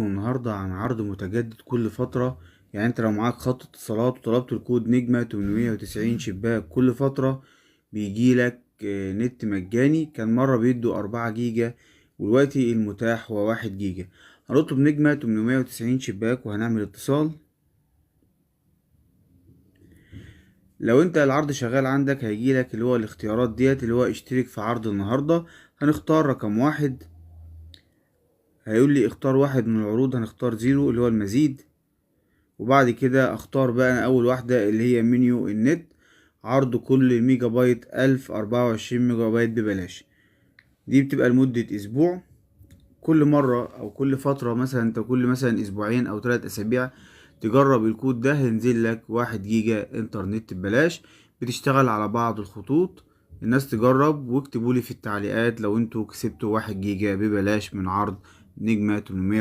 النهاردة عن عرض متجدد كل فترة. يعني انت لو معاك خط اتصالات وطلبت الكود نجمة 890 شباك كل فترة بيجيلك نت مجاني. كان مرة بيدوا 4 جيجا، والوقتي المتاح هو 1 جيجا. هنطلب نجمة 890 شباك وهنعمل اتصال. لو انت العرض شغال عندك هيجيلك اللي هو الاختيارات ديت اللي هو اشترك في عرض النهاردة. هنختار رقم 1. هيقول لي اختار واحد من العروض، هنختار 0 اللي هو المزيد. وبعد كده اختار بقى اول واحدة اللي هي منيو النت. عرض كل الميجا بايت 1024 ميجا بايت ببلاش. دي بتبقى لمدة اسبوع. كل مرة او كل فترة مثلا انت كل مثلا اسبوعين او 3 اسابيع تجرب الكود ده هينزل لك 1 جيجا انترنت ببلاش. بتشتغل على بعض الخطوط. الناس تجرب واكتبولي في التعليقات لو انتوا كسبتوا 1 جيجا ببلاش من عرض نجمة 800.